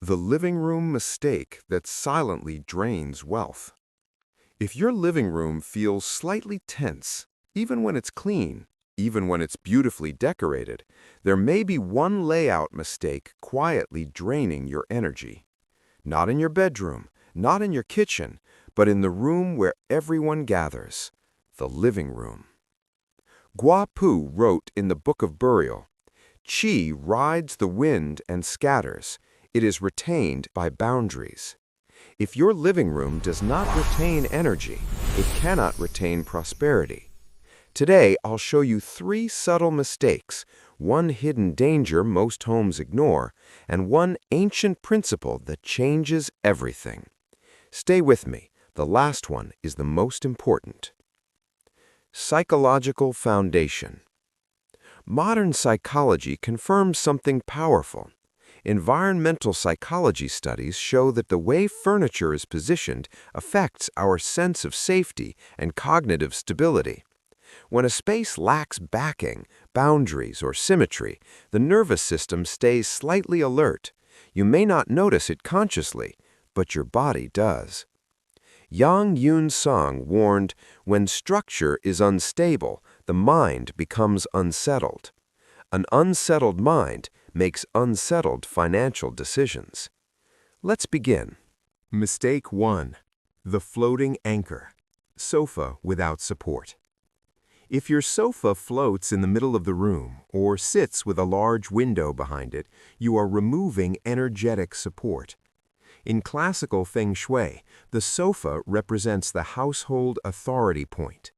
The living room mistake that silently drains wealth. If your living room feels slightly tense, even when it's clean, even when it's beautifully decorated, there may be one layout mistake quietly draining your energy. Not in your bedroom, not in your kitchen, but in the room where everyone gathers, the living room. Gua Pu wrote in the Book of Burial, "Qi rides the wind and scatters. It is retained by boundaries." If your living room does not retain energy, it cannot retain prosperity. Today, I'll show you 3 subtle mistakes, one hidden danger most homes ignore, and one ancient principle that changes everything. Stay with me. The last one is the most important. Psychological foundation. Modern psychology confirms something powerful. Environmental psychology studies show that the way furniture is positioned affects our sense of safety and cognitive stability. When a space lacks backing, boundaries, or symmetry, the nervous system stays slightly alert. You may not notice it consciously, but your body does. Yang Yun Song warned, "When structure is unstable, the mind becomes unsettled. An unsettled mind makes unsettled financial decisions." Let's begin. Mistake 1. The floating anchor. Sofa without support. If your sofa floats in the middle of the room or sits with a large window behind it, you are removing energetic support. In classical Feng Shui, the sofa represents the household authority point.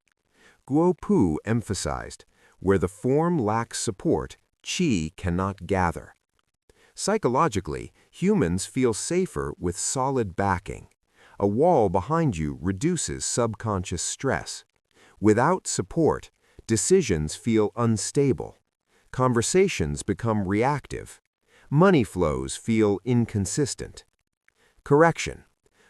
Guo Pu emphasized, where the form lacks support, qi cannot gather. Psychologically, humans feel safer with solid backing. A wall behind you reduces subconscious stress. Without support, decisions feel unstable. Conversations become reactive. Money flows feel inconsistent. Correction.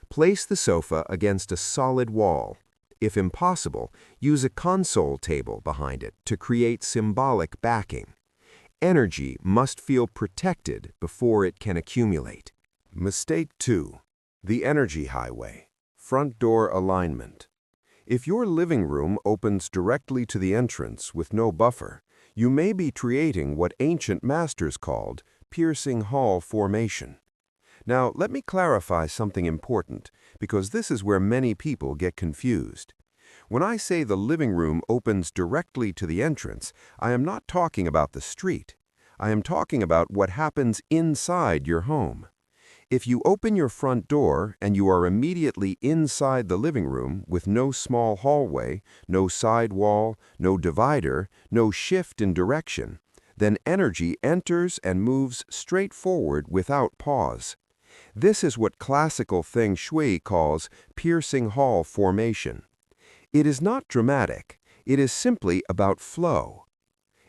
Place the sofa against a solid wall. If impossible, use a console table behind it to create symbolic backing. Energy must feel protected before it can accumulate. Mistake 2. The energy highway. Front door alignment. If your living room opens directly to the entrance with no buffer, you may be creating what ancient masters called piercing hall formation. Now, let me clarify something important, because this is where many people get confused. When I say the living room opens directly to the entrance, I am not talking about the street. I am talking about what happens inside your home. If you open your front door and you are immediately inside the living room with no small hallway, no side wall, no divider, no shift in direction, then energy enters and moves straight forward without pause. This is what classical Feng Shui calls piercing hall formation. It is not dramatic. It is simply about flow.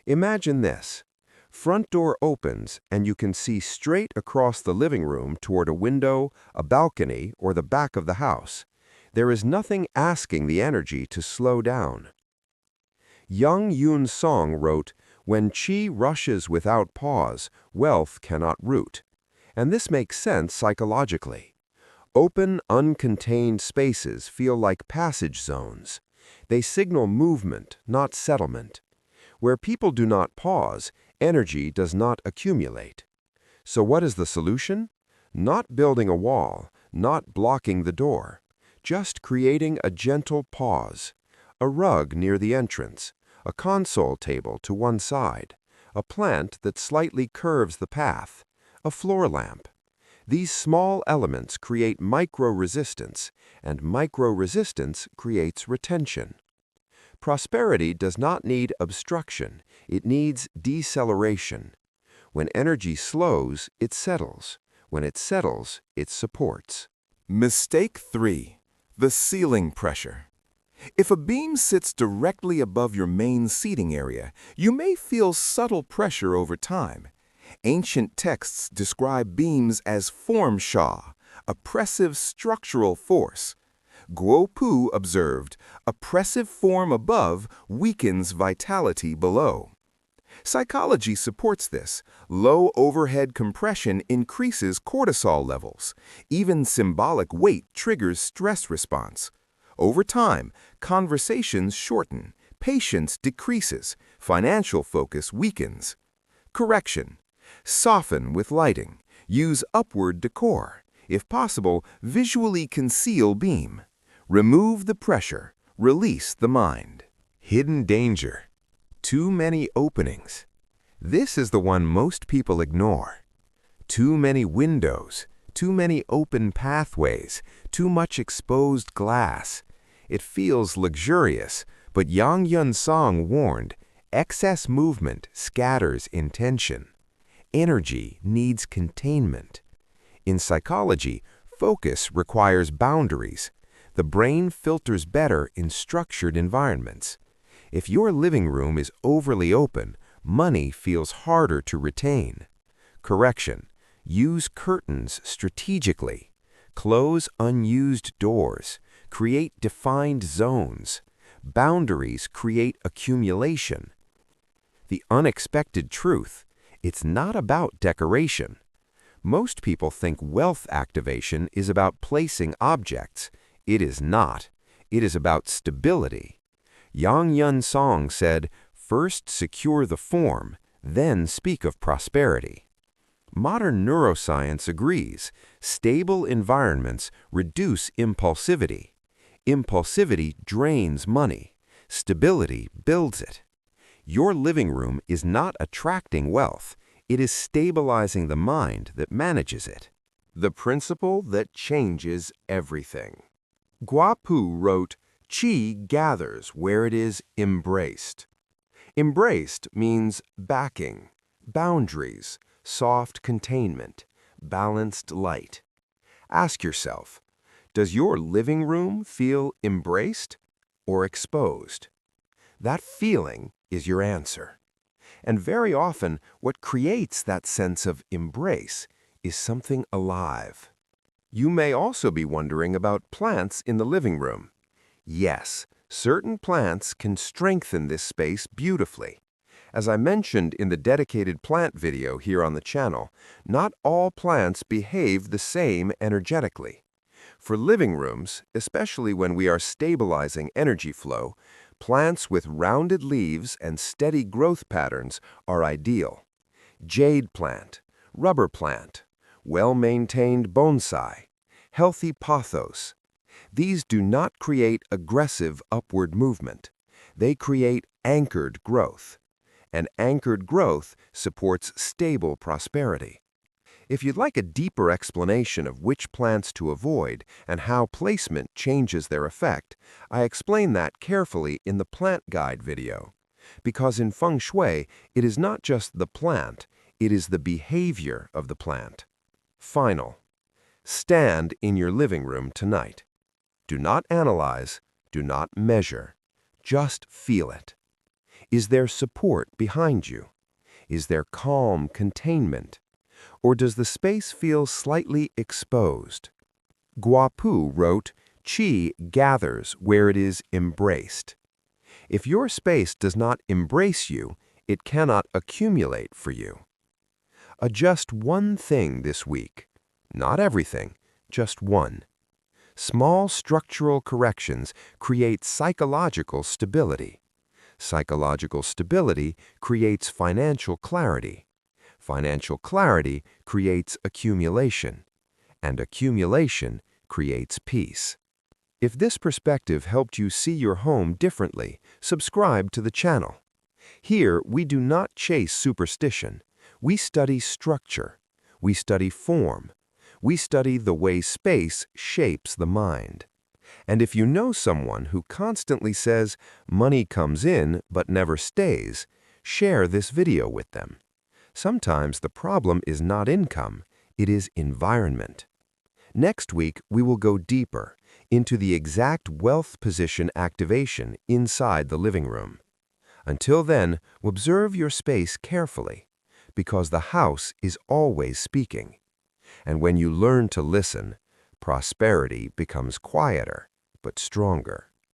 Imagine this. Front door opens and you can see straight across the living room toward a window, a balcony, or the back of the house. There is nothing asking the energy to slow down. Yang Yun Song wrote, "When qi rushes without pause, wealth cannot root." And this makes sense psychologically. Open, uncontained spaces feel like passage zones. They signal movement, not settlement. Where people do not pause, energy does not accumulate. So what is the solution? Not building a wall, not blocking the door, just creating a gentle pause. A rug near the entrance, a console table to one side, a plant that slightly curves the path, a floor lamp. These small elements create micro-resistance, and micro-resistance creates retention. Prosperity does not need obstruction, it needs deceleration. When energy slows, it settles. When it settles, it supports. Mistake 3. The ceiling pressure. If a beam sits directly above your main seating area, you may feel subtle pressure over time. Ancient texts describe beams as form sha, oppressive structural force. Guo Pu observed, "Oppressive form above weakens vitality below." Psychology supports this. Low overhead compression increases cortisol levels. Even symbolic weight triggers stress response. Over time, conversations shorten, patience decreases, financial focus weakens. Correction. Soften with lighting. Use upward decor. If possible, visually conceal beam. Remove the pressure. Release the mind. Hidden danger. Too many openings. This is the one most people ignore. Too many windows, too many open pathways, too much exposed glass. It feels luxurious, but Yang Yun Song warned, excess movement scatters intention. Energy needs containment. In psychology, focus requires boundaries. The brain filters better in structured environments. If your living room is overly open, money feels harder to retain. Correction. Use curtains strategically. Close unused doors. Create defined zones. Boundaries create accumulation. The unexpected truth. It's not about decoration. Most people think wealth activation is about placing objects. It is not. It is about stability. Yang Yun Song said, "First secure the form, then speak of prosperity." Modern neuroscience agrees. Stable environments reduce impulsivity. Impulsivity drains money. Stability builds it. Your living room is not attracting wealth. It is stabilizing the mind that manages it. The principle that changes everything. Guapu wrote, "Qi gathers where it is embraced." Embraced means backing, boundaries, soft containment, balanced light. Ask yourself, does your living room feel embraced or exposed? That feeling is your answer. And very often, what creates that sense of embrace is something alive. You may also be wondering about plants in the living room. Yes, certain plants can strengthen this space beautifully. As I mentioned in the dedicated plant video here on the channel, not all plants behave the same energetically. For living rooms, especially when we are stabilizing energy flow, plants with rounded leaves and steady growth patterns are ideal. Jade plant, rubber plant, well-maintained bonsai, healthy pothos. These do not create aggressive upward movement. They create anchored growth. And anchored growth supports stable prosperity. If you'd like a deeper explanation of which plants to avoid and how placement changes their effect, I explain that carefully in the plant guide video. Because in Feng Shui, it is not just the plant, it is the behavior of the plant. Final. Stand in your living room tonight. Do not analyze, do not measure. Just feel it. Is there support behind you? Is there calm containment? Or does the space feel slightly exposed? Guapu wrote, "Qi gathers where it is embraced." If your space does not embrace you, it cannot accumulate for you. Adjust one thing this week. Not everything, just one. Small structural corrections create psychological stability. Psychological stability creates financial clarity. Financial clarity creates accumulation. And accumulation creates peace. If this perspective helped you see your home differently, subscribe to the channel. Here, we do not chase superstition. We study structure. We study form. We study the way space shapes the mind. And if you know someone who constantly says, "Money comes in but never stays," share this video with them. Sometimes the problem is not income, it is environment. Next week, we will go deeper into the exact wealth position activation inside the living room. Until then, observe your space carefully, because the house is always speaking. And when you learn to listen, prosperity becomes quieter but stronger.